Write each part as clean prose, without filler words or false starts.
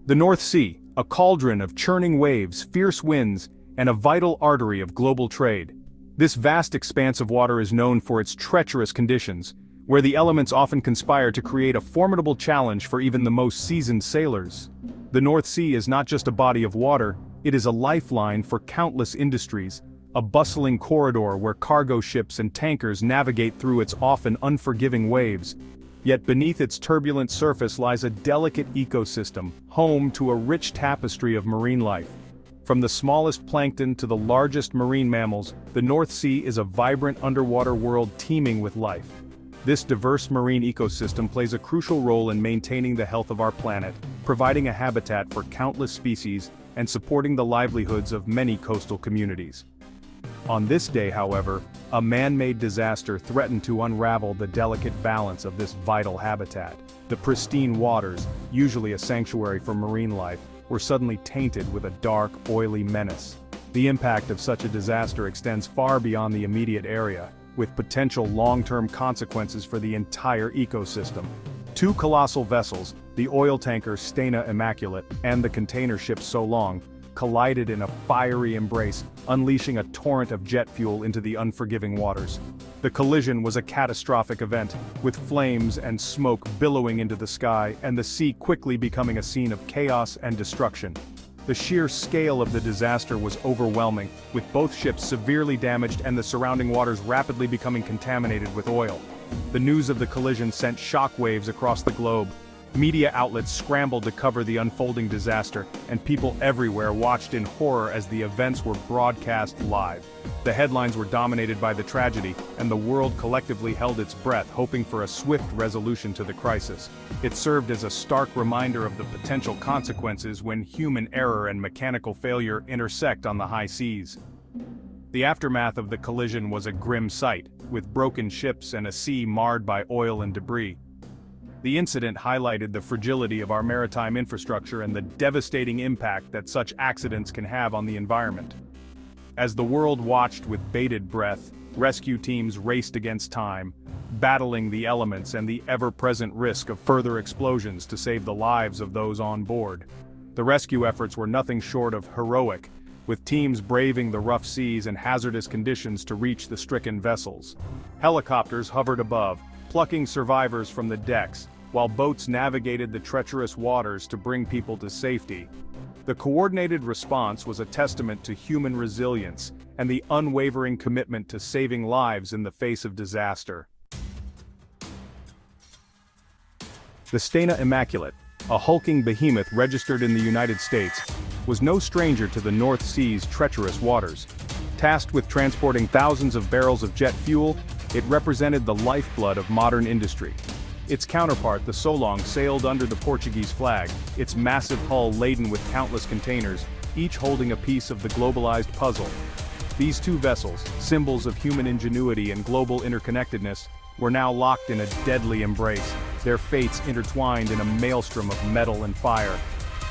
The North Sea, a cauldron of churning waves, fierce winds, and a vital artery of global trade. This vast expanse of water is known for its treacherous conditions, where the elements often conspire to create a formidable challenge for even the most seasoned sailors. The North Sea is not just a body of water, it is a lifeline for countless industries, a bustling corridor where cargo ships and tankers navigate through its often unforgiving waves. Yet beneath its turbulent surface lies a delicate ecosystem, home to a rich tapestry of marine life. From the smallest plankton to the largest marine mammals, the North Sea is a vibrant underwater world teeming with life. This diverse marine ecosystem plays a crucial role in maintaining the health of our planet, providing a habitat for countless species, and supporting the livelihoods of many coastal communities. On this day, however, a man-made disaster threatened to unravel the delicate balance of this vital habitat. The pristine waters, usually a sanctuary for marine life, were suddenly tainted with a dark, oily menace. The impact of such a disaster extends far beyond the immediate area, with potential long-term consequences for the entire ecosystem. Two colossal vessels, the oil tanker Stena Immaculate and the container ship Solong, collided in a fiery embrace, unleashing a torrent of jet fuel into the unforgiving waters. The collision was a catastrophic event, with flames and smoke billowing into the sky and the sea quickly becoming a scene of chaos and destruction. The sheer scale of the disaster was overwhelming, with both ships severely damaged and the surrounding waters rapidly becoming contaminated with oil. The news of the collision sent shockwaves across the globe. Media outlets scrambled to cover the unfolding disaster, and people everywhere watched in horror as the events were broadcast live. The headlines were dominated by the tragedy, and the world collectively held its breath, hoping for a swift resolution to the crisis. It served as a stark reminder of the potential consequences when human error and mechanical failure intersect on the high seas. The aftermath of the collision was a grim sight, with broken ships and a sea marred by oil and debris. The incident highlighted the fragility of our maritime infrastructure and the devastating impact that such accidents can have on the environment. As the world watched with bated breath, rescue teams raced against time, battling the elements and the ever-present risk of further explosions to save the lives of those on board. The rescue efforts were nothing short of heroic, with teams braving the rough seas and hazardous conditions to reach the stricken vessels. Helicopters hovered above, plucking survivors from the decks, while boats navigated the treacherous waters to bring people to safety. The coordinated response was a testament to human resilience and the unwavering commitment to saving lives in the face of disaster. The Stena Immaculate, a hulking behemoth registered in the United States, was no stranger to the North Sea's treacherous waters. Tasked with transporting thousands of barrels of jet fuel, it represented the lifeblood of modern industry. Its counterpart, the Solong, sailed under the Portuguese flag, its massive hull laden with countless containers, each holding a piece of the globalized puzzle. These two vessels, symbols of human ingenuity and global interconnectedness, were now locked in a deadly embrace, their fates intertwined in a maelstrom of metal and fire.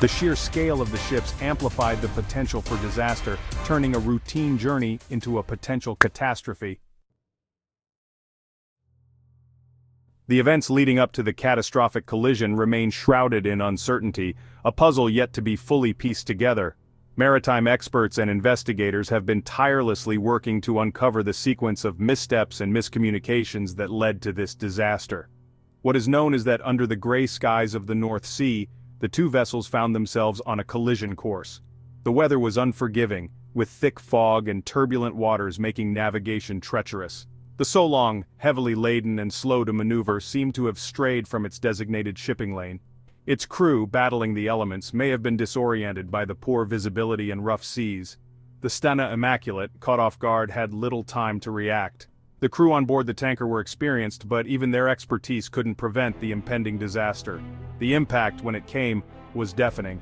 The sheer scale of the ships amplified the potential for disaster, turning a routine journey into a potential catastrophe. The events leading up to the catastrophic collision remain shrouded in uncertainty, a puzzle yet to be fully pieced together. Maritime experts and investigators have been tirelessly working to uncover the sequence of missteps and miscommunications that led to this disaster. What is known is that under the gray skies of the North Sea, the two vessels found themselves on a collision course. The weather was unforgiving, with thick fog and turbulent waters making navigation treacherous. The Solong, heavily laden and slow to maneuver, seemed to have strayed from its designated shipping lane. Its crew, battling the elements, may have been disoriented by the poor visibility and rough seas. The Stena Immaculate, caught off guard, had little time to react. The crew on board the tanker were experienced, but even their expertise couldn't prevent the impending disaster. The impact, when it came, was deafening.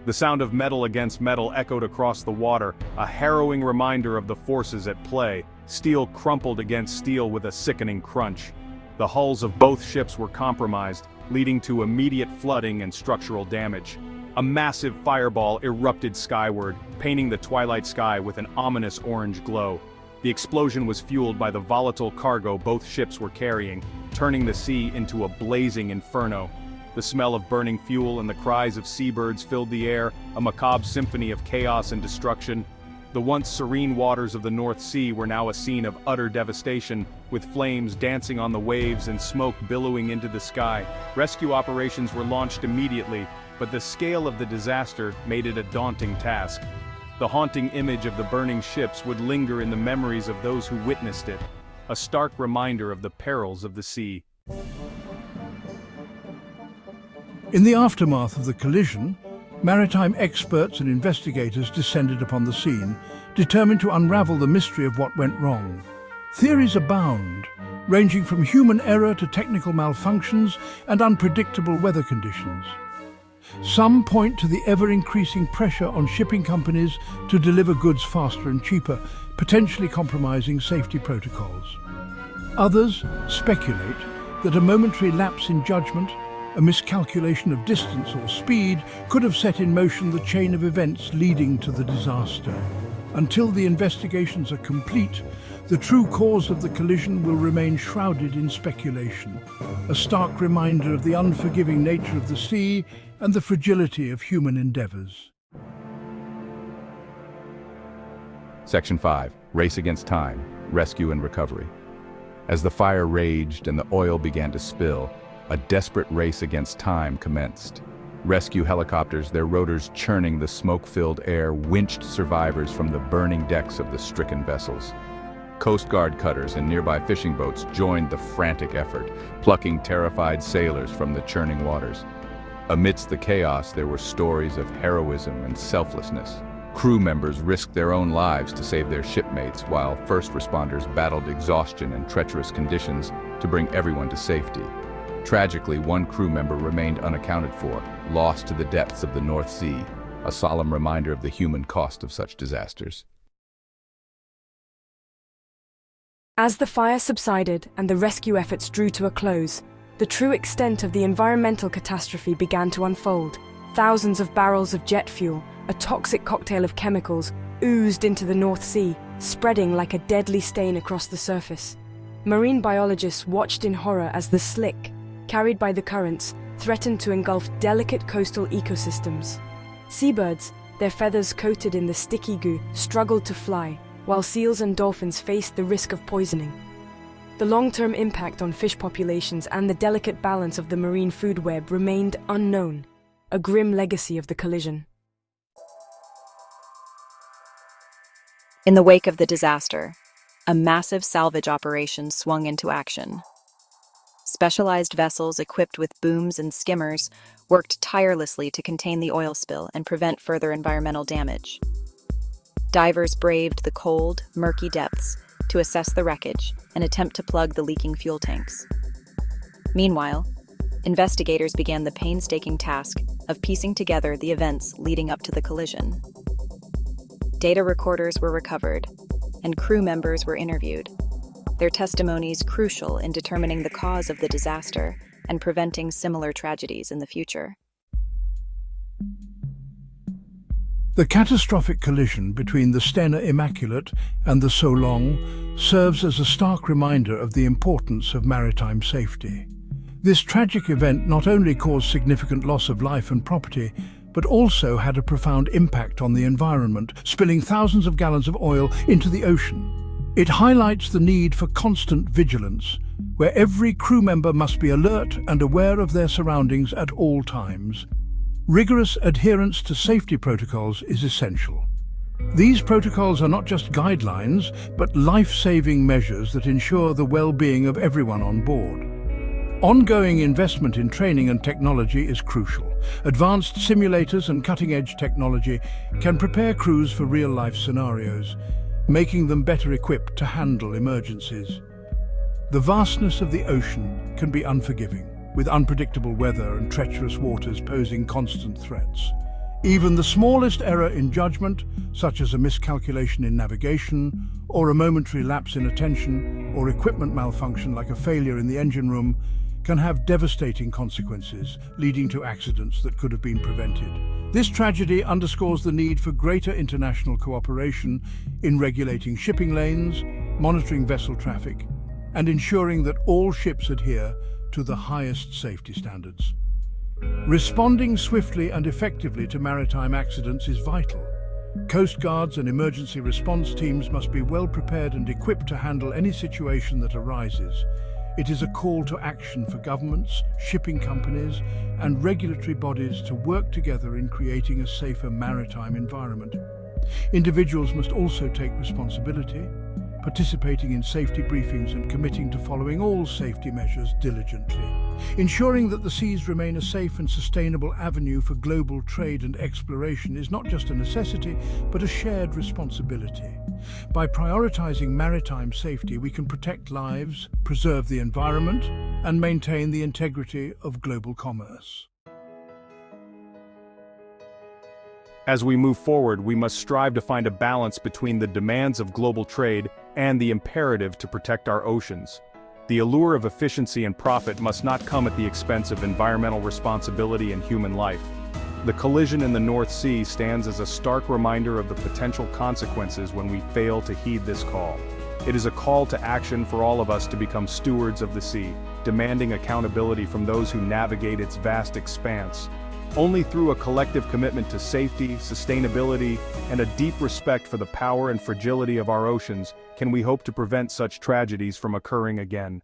The sound of metal against metal echoed across the water, a harrowing reminder of the forces at play. Steel crumpled against steel with a sickening crunch. The hulls of both ships were compromised, leading to immediate flooding and structural damage. A massive fireball erupted skyward, painting the twilight sky with an ominous orange glow. The explosion was fueled by the volatile cargo both ships were carrying, turning the sea into a blazing inferno. The smell of burning fuel and the cries of seabirds filled the air, a macabre symphony of chaos and destruction. The once serene waters of the North Sea were now a scene of utter devastation, with flames dancing on the waves and smoke billowing into the sky. Rescue operations were launched immediately, but the scale of the disaster made it a daunting task. The haunting image of the burning ships would linger in the memories of those who witnessed it, a stark reminder of the perils of the sea. In the aftermath of the collision, maritime experts and investigators descended upon the scene, determined to unravel the mystery of what went wrong. Theories abound, ranging from human error to technical malfunctions and unpredictable weather conditions. Some point to the ever-increasing pressure on shipping companies to deliver goods faster and cheaper, potentially compromising safety protocols. Others speculate that a momentary lapse in judgment, a miscalculation of distance or speed, could have set in motion the chain of events leading to the disaster. Until the investigations are complete, the true cause of the collision will remain shrouded in speculation, a stark reminder of the unforgiving nature of the sea and the fragility of human endeavors. Section 5. Race against time, rescue and recovery. As the fire raged and the oil began to spill, a desperate race against time commenced. Rescue helicopters, their rotors churning the smoke-filled air, winched survivors from the burning decks of the stricken vessels. Coast Guard cutters and nearby fishing boats joined the frantic effort, plucking terrified sailors from the churning waters. Amidst the chaos, there were stories of heroism and selflessness. Crew members risked their own lives to save their shipmates, while first responders battled exhaustion and treacherous conditions to bring everyone to safety. Tragically, one crew member remained unaccounted for, lost to the depths of the North Sea, a solemn reminder of the human cost of such disasters. As the fire subsided and the rescue efforts drew to a close, the true extent of the environmental catastrophe began to unfold. Thousands of barrels of jet fuel, a toxic cocktail of chemicals, oozed into the North Sea, spreading like a deadly stain across the surface. Marine biologists watched in horror as the slick, carried by the currents, threatened to engulf delicate coastal ecosystems. Seabirds, their feathers coated in the sticky goo, struggled to fly, while seals and dolphins faced the risk of poisoning. The long-term impact on fish populations and the delicate balance of the marine food web remained unknown, a grim legacy of the collision. In the wake of the disaster, a massive salvage operation swung into action. Specialized vessels equipped with booms and skimmers worked tirelessly to contain the oil spill and prevent further environmental damage. Divers braved the cold, murky depths to assess the wreckage and attempt to plug the leaking fuel tanks. Meanwhile, investigators began the painstaking task of piecing together the events leading up to the collision. Data recorders were recovered, and crew members were interviewed, their testimonies crucial in determining the cause of the disaster and preventing similar tragedies in the future. The catastrophic collision between the Stena Immaculate and the Solong serves as a stark reminder of the importance of maritime safety. This tragic event not only caused significant loss of life and property, but also had a profound impact on the environment, spilling thousands of gallons of oil into the ocean. It highlights the need for constant vigilance, where every crew member must be alert and aware of their surroundings at all times. Rigorous adherence to safety protocols is essential. These protocols are not just guidelines, but life-saving measures that ensure the well-being of everyone on board. Ongoing investment in training and technology is crucial. Advanced simulators and cutting-edge technology can prepare crews for real-life scenarios, making them better equipped to handle emergencies. The vastness of the ocean can be unforgiving, with unpredictable weather and treacherous waters posing constant threats. Even the smallest error in judgment, such as a miscalculation in navigation, or a momentary lapse in attention, or equipment malfunction like a failure in the engine room, can have devastating consequences, leading to accidents that could have been prevented. This tragedy underscores the need for greater international cooperation in regulating shipping lanes, monitoring vessel traffic, and ensuring that all ships adhere to the highest safety standards. Responding swiftly and effectively to maritime accidents is vital. Coast guards and emergency response teams must be well prepared and equipped to handle any situation that arises. It is a call to action for governments, shipping companies, and regulatory bodies to work together in creating a safer maritime environment. Individuals must also take responsibility, participating in safety briefings and committing to following all safety measures diligently. Ensuring that the seas remain a safe and sustainable avenue for global trade and exploration is not just a necessity, but a shared responsibility. By prioritizing maritime safety, we can protect lives, preserve the environment, and maintain the integrity of global commerce. As we move forward, we must strive to find a balance between the demands of global trade and the imperative to protect our oceans. The allure of efficiency and profit must not come at the expense of environmental responsibility and human life. The collision in the North Sea stands as a stark reminder of the potential consequences when we fail to heed this call. It is a call to action for all of us to become stewards of the sea, demanding accountability from those who navigate its vast expanse. Only through a collective commitment to safety, sustainability, and a deep respect for the power and fragility of our oceans can we hope to prevent such tragedies from occurring again.